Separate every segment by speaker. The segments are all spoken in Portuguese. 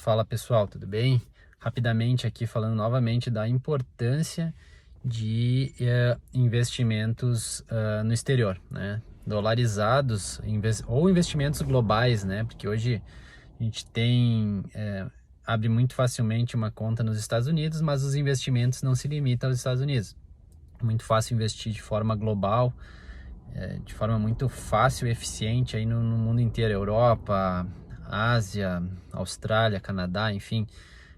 Speaker 1: Fala pessoal, tudo bem? Rapidamente aqui falando novamente da importância de investimentos no exterior, né? Dolarizados ou investimentos globais, né? Porque hoje a gente abre muito facilmente uma conta nos Estados Unidos, mas os investimentos não se limitam aos Estados Unidos. É muito fácil investir de forma global, de forma muito fácil e eficiente aí no mundo inteiro, Europa, Ásia, Austrália, Canadá, enfim,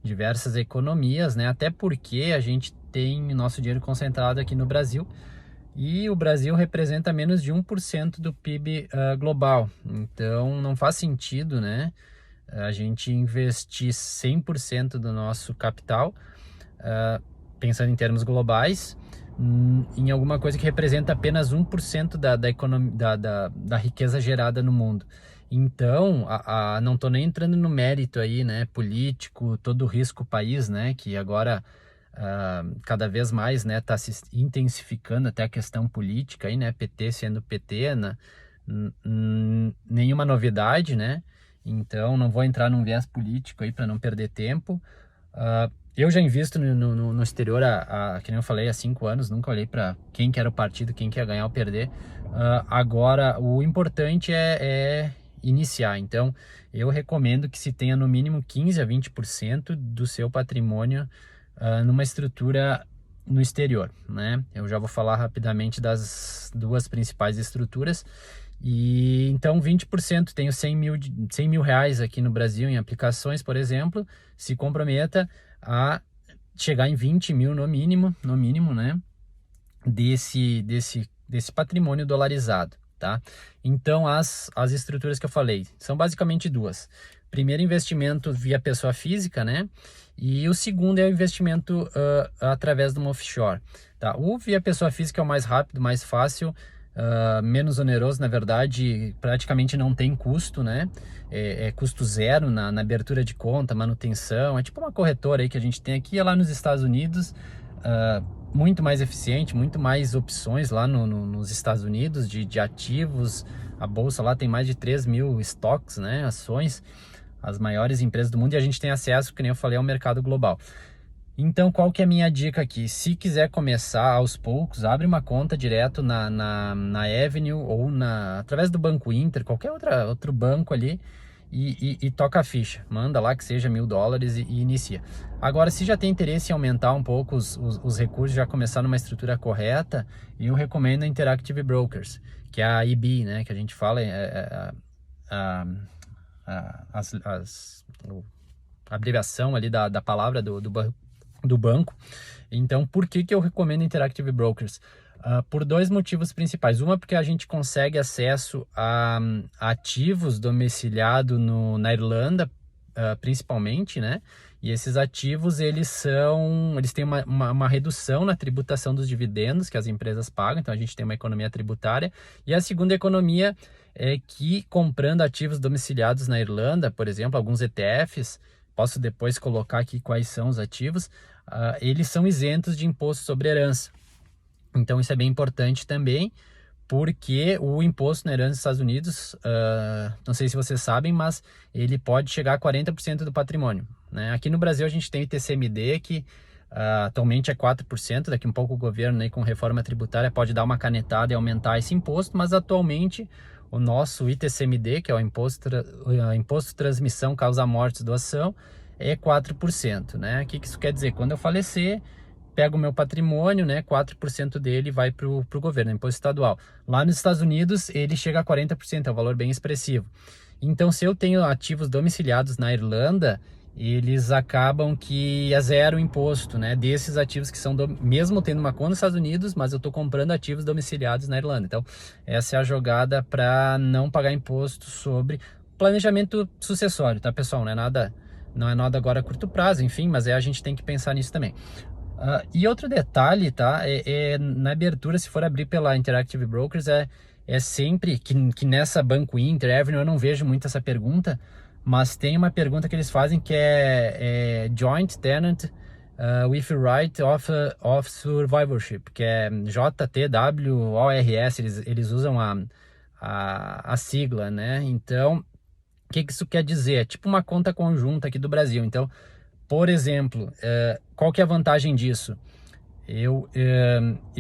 Speaker 1: diversas economias, né? Até porque a gente tem nosso dinheiro concentrado aqui no Brasil e o Brasil representa menos de 1% do PIB global. Então não faz sentido, né, a gente investir 100% do nosso capital, pensando em termos globais, em alguma coisa que representa apenas 1% da riqueza gerada no mundo. Então, não estou nem entrando no mérito aí, né, político, todo o risco país, né, que agora cada vez mais, né, está se intensificando até a questão política aí, né, PT sendo PT, né, nenhuma novidade, né, então não vou entrar num viés político aí para não perder tempo. Eu já invisto no exterior que nem eu falei, há 5 anos, nunca olhei para quem que era o partido, quem que ia ganhar ou perder. Agora, o importante é iniciar. Então, eu recomendo que se tenha no mínimo 15 a 20% do seu patrimônio numa estrutura no exterior, né? Eu já vou falar rapidamente das duas principais estruturas. E então 20%, tenho 100 mil reais aqui no Brasil em aplicações, por exemplo, se comprometa a chegar em 20 mil no mínimo, né, desse patrimônio dolarizado, tá? Então as estruturas que eu falei são basicamente duas. Primeiro, investimento via pessoa física, né? E o segundo é o investimento através de uma offshore, tá? O via pessoa física é o mais rápido, mais fácil, menos oneroso, na verdade, praticamente não tem custo, né? É custo zero na abertura de conta, manutenção, é tipo uma corretora aí que a gente tem aqui, é lá nos Estados Unidos, muito mais eficiente, muito mais opções lá nos Estados Unidos de ativos. A bolsa lá tem mais de 3 mil estoques, né? Ações, as maiores empresas do mundo, e a gente tem acesso, que nem eu falei, ao mercado global. Então, qual que é a minha dica aqui? Se quiser começar aos poucos, abre uma conta direto na Avenue ou através do Banco Inter, qualquer outro banco ali, e toca a ficha. Manda lá que seja $1.000 e inicia. Agora, se já tem interesse em aumentar um pouco os recursos, já começar numa estrutura correta, eu recomendo a Interactive Brokers, que é a IB, né? Que a gente fala, a abreviação ali da palavra do banco. Então, por que eu recomendo Interactive Brokers? Por dois motivos principais. Uma, porque a gente consegue acesso a ativos domiciliados na Irlanda, principalmente, né? E esses ativos, eles têm uma redução na tributação dos dividendos que as empresas pagam, então a gente tem uma economia tributária. E a segunda economia é que, comprando ativos domiciliados na Irlanda, por exemplo, alguns ETFs, posso depois colocar aqui quais são os ativos, eles são isentos de imposto sobre herança. Então isso é bem importante também, porque o imposto na herança dos Estados Unidos, não sei se vocês sabem, mas ele pode chegar a 40% do patrimônio, né? Aqui no Brasil a gente tem o ITCMD, que atualmente é 4%, daqui um pouco o governo, né, com reforma tributária, pode dar uma canetada e aumentar esse imposto, mas atualmente o nosso ITCMD, que é o imposto de transmissão, causa morte e doação, é 4%, né? O que isso quer dizer? Quando eu falecer, pego o meu patrimônio, né, 4% dele vai para o governo, imposto estadual. Lá nos Estados Unidos, ele chega a 40%, é um valor bem expressivo. Então, se eu tenho ativos domiciliados na Irlanda, eles acabam que é zero imposto, né, desses ativos que são, mesmo tendo uma conta nos Estados Unidos, mas eu estou comprando ativos domiciliados na Irlanda. Então, essa é a jogada para não pagar imposto sobre planejamento sucessório, tá, pessoal? Não é nada agora a curto prazo, enfim, mas a gente tem que pensar nisso também. E outro detalhe, tá? Na abertura, se for abrir pela Interactive Brokers, é sempre que nessa Banco Inter, Avenue, eu não vejo muito essa pergunta, mas tem uma pergunta que eles fazem que é Joint Tenant with Right of Survivorship, que é JTWORS, eles usam a sigla, né? Então, que isso quer dizer? É tipo uma conta conjunta aqui do Brasil. Então, por exemplo, qual que é a vantagem disso? Eu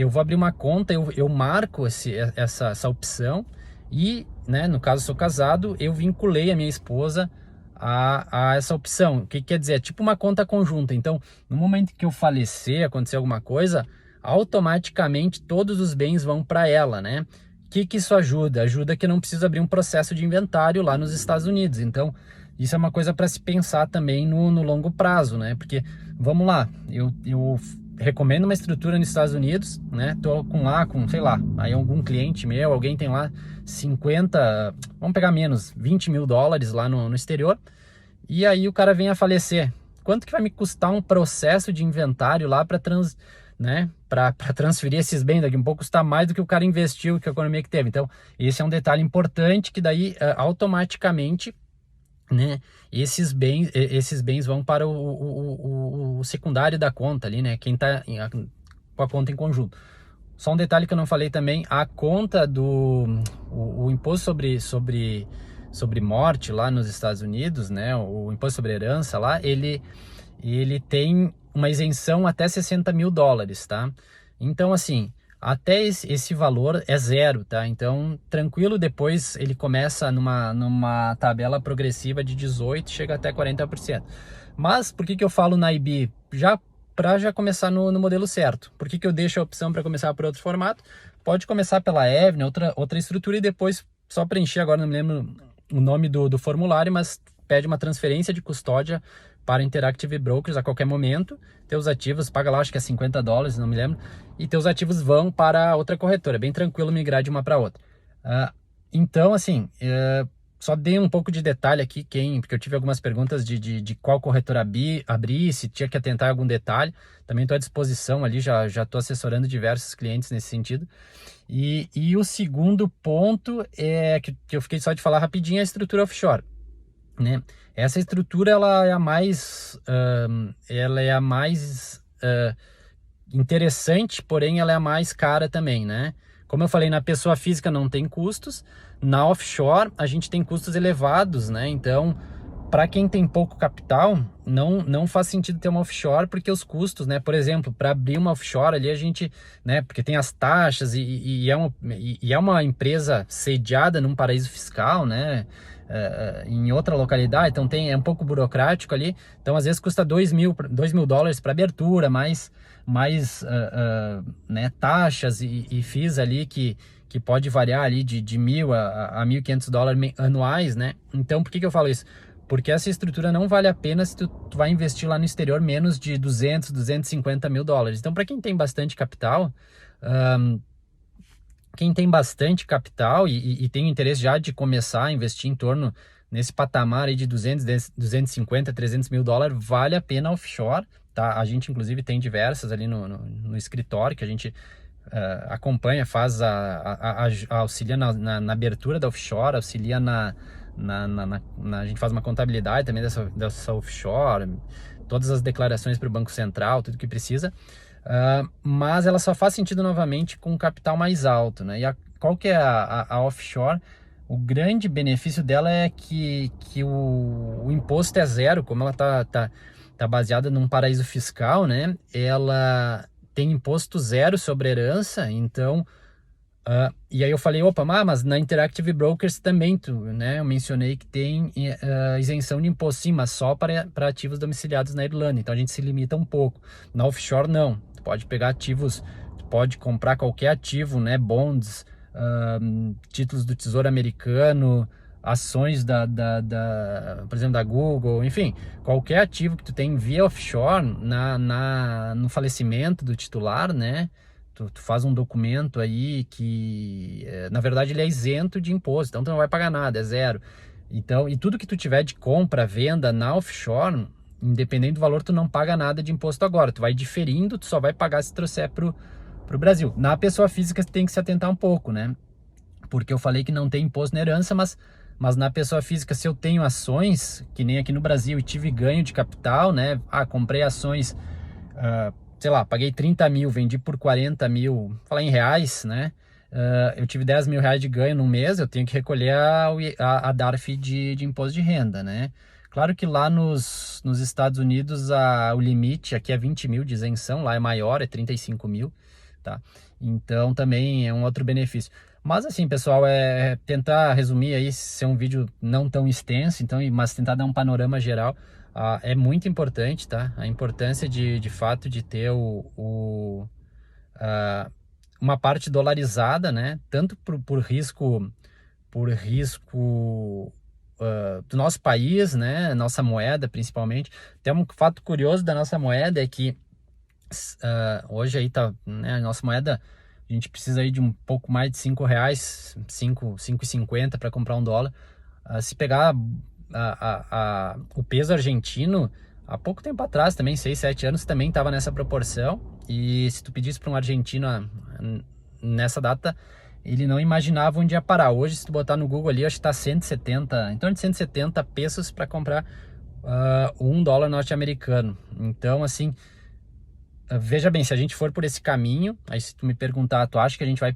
Speaker 1: vou abrir uma conta, eu marco essa opção e, né, no caso, sou casado, eu vinculei a minha esposa a essa opção. O que quer dizer? É tipo uma conta conjunta. Então, no momento que eu falecer, acontecer alguma coisa, automaticamente todos os bens vão para ela, né? O que isso ajuda? Ajuda que eu não preciso abrir um processo de inventário lá nos Estados Unidos. Então, isso é uma coisa para se pensar também no longo prazo, né? Porque, vamos lá, eu recomendo uma estrutura nos Estados Unidos, né? Tô com, sei lá, aí algum cliente meu, alguém tem lá 50, vamos pegar menos, 20 mil dólares lá no exterior, e aí o cara vem a falecer. Quanto que vai me custar um processo de inventário lá para né? Para transferir esses bens? Daqui a um pouco custa mais do que o cara investiu, que a economia que teve. Então, esse é um detalhe importante que daí automaticamente, né, esses bens vão para o secundário da conta ali, né, quem está com a conta em conjunto. Só um detalhe que eu não falei também, a conta o imposto sobre morte lá nos Estados Unidos, né, o imposto sobre herança lá, ele tem uma isenção até 60 mil dólares, tá? Então, assim, até esse valor é zero, tá? Então, tranquilo, depois ele começa numa tabela progressiva de 18%, chega até 40%. Mas, por que eu falo na IB? Para já começar no modelo certo. Por que eu deixo a opção para começar por outro formato? Pode começar pela Avenue, outra estrutura, e depois só preencher, agora não me lembro o nome do formulário, mas pede uma transferência de custódia para Interactive Brokers a qualquer momento. Teus ativos, paga lá, acho que é 50 dólares, não me lembro, e teus ativos vão para outra corretora. É bem tranquilo migrar de uma para outra. Então, assim, só dei um pouco de detalhe aqui, porque eu tive algumas perguntas de qual corretora abrir, se tinha que atentar a algum detalhe. Também estou à disposição ali, já estou assessorando diversos clientes nesse sentido. E o segundo ponto é que eu fiquei só de falar rapidinho, é a estrutura offshore, né? Essa estrutura ela é a mais interessante, porém ela é a mais cara também, né? Como eu falei, na pessoa física não tem custos, na offshore a gente tem custos elevados, né? Então, para quem tem pouco capital, não faz sentido ter uma offshore, porque os custos, né? Por exemplo, para abrir uma offshore ali a gente, né? Porque tem as taxas e é uma empresa sediada num paraíso fiscal, né? Em outra localidade, então é um pouco burocrático ali, então às vezes custa 2 mil dólares para abertura, mais né, taxas e FIIs ali que pode variar ali de 1.000 a 1.500 dólares anuais, né? Então por que eu falo isso? Porque essa estrutura não vale a pena se tu vai investir lá no exterior menos de 250 mil dólares. Então, para quem tem bastante capital, e tem interesse já de começar a investir em torno nesse patamar aí de 250, 300 mil dólares, vale a pena offshore, tá? A gente, inclusive, tem diversas ali no escritório que a gente acompanha, faz auxilia na abertura da offshore, auxilia a gente faz uma contabilidade também dessa offshore, todas as declarações para o Banco Central, tudo que precisa. Mas ela só faz sentido novamente com um capital mais alto, né? Qual que é a offshore? O grande benefício dela é que o imposto é zero, como ela tá baseada num paraíso fiscal, né? Ela tem imposto zero sobre herança, então e aí eu falei, opa, mas na Interactive Brokers também, né? Eu mencionei que tem isenção de imposto, sim, mas só para ativos domiciliados na Irlanda, então a gente se limita um pouco. Na offshore, não. Tu pode pegar ativos, tu pode comprar qualquer ativo, né? Bonds, títulos do Tesouro Americano, ações por exemplo, da Google, enfim, qualquer ativo que tu tem via offshore, no falecimento do titular, né? Tu faz um documento aí que, na verdade, ele é isento de imposto, então tu não vai pagar nada, é zero. Então, e tudo que tu tiver de compra, venda na offshore, independente do valor, tu não paga nada de imposto agora. Tu vai diferindo, tu só vai pagar se trouxer pro Brasil. Na pessoa física, tu tem que se atentar um pouco, né? Porque eu falei que não tem imposto na herança, mas na pessoa física, se eu tenho ações, que nem aqui no Brasil, e tive ganho de capital, né? Comprei ações, sei lá, paguei 30 mil, vendi por 40 mil, falar em reais, né? eu tive 10 mil reais de ganho num mês, eu tenho que recolher a DARF de imposto de renda, né? Claro que lá nos Estados Unidos o limite aqui é 20 mil de isenção, lá é maior, é 35 mil, tá? Então também é um outro benefício. Mas assim, pessoal, é tentar resumir aí, ser um vídeo não tão extenso, então, mas tentar dar um panorama geral. É muito importante, tá? A importância de fato de ter uma parte dolarizada, né? Tanto por risco do nosso país, né? Nossa moeda, principalmente. Tem um fato curioso da nossa moeda é que hoje aí tá, né? A nossa moeda, a gente precisa aí de um pouco mais de R$ 5, 5,50 para comprar um dólar. Se pegar o peso argentino, há pouco tempo atrás, também 6, 7 anos, também estava nessa proporção. E se tu pedisse para um argentino nessa data, ele não imaginava onde ia parar. Hoje, se tu botar no Google ali, acho que está 170, em torno de 170 pesos para comprar um dólar norte-americano. Então, assim, veja bem, se a gente for por esse caminho, aí se tu me perguntar, tu acha que a gente vai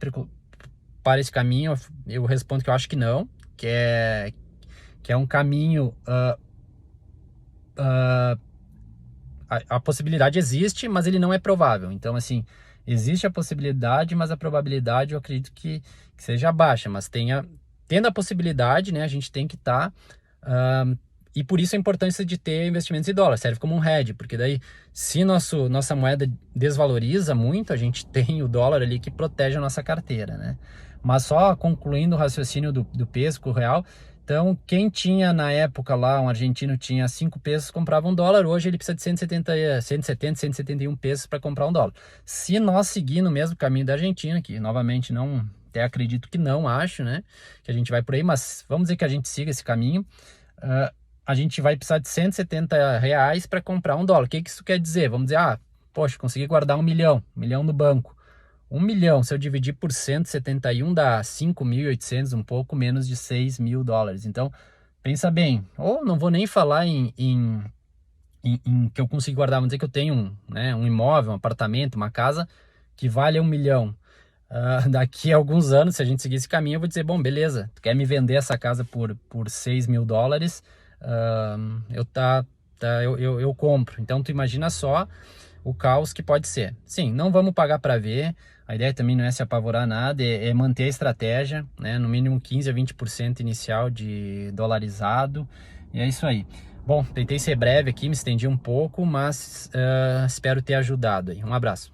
Speaker 1: para esse caminho? Eu respondo que eu acho que não, que é um caminho, a possibilidade existe, mas ele não é provável. Então, assim, existe a possibilidade, mas a probabilidade eu acredito que seja baixa, mas tendo a possibilidade, né, a gente tem que estar, e por isso a importância de ter investimentos em dólar, serve como um hedge, porque daí, se nossa moeda desvaloriza muito, a gente tem o dólar ali que protege a nossa carteira, né? Mas só concluindo o raciocínio do peso com o real, então quem tinha na época lá, um argentino tinha 5 pesos, comprava um dólar, hoje ele precisa de 171 pesos para comprar um dólar. Se nós seguir no mesmo caminho da Argentina, que novamente não, até acredito que não, acho, né, que a gente vai por aí, mas vamos dizer que a gente siga esse caminho, a gente vai precisar de R$ 170 para comprar um dólar. O que isso quer dizer? Vamos dizer, poxa, consegui guardar 1 milhão no banco. 1 milhão, se eu dividir por 171, dá 5.800, um pouco menos de 6 mil dólares. Então, pensa bem, ou não vou nem falar em que eu consigo guardar, vamos dizer que eu tenho um imóvel, um apartamento, uma casa que vale 1 milhão. Daqui a alguns anos, se a gente seguir esse caminho, eu vou dizer, bom, beleza, tu quer me vender essa casa por 6 mil dólares, eu compro. Então, tu imagina só o caos que pode ser. Sim, não vamos pagar para ver, a ideia também não é se apavorar nada, é manter a estratégia, né? No mínimo 15 a 20% inicial de dolarizado, e é isso aí. Bom, tentei ser breve aqui, me estendi um pouco, mas espero ter ajudado aí. Um abraço.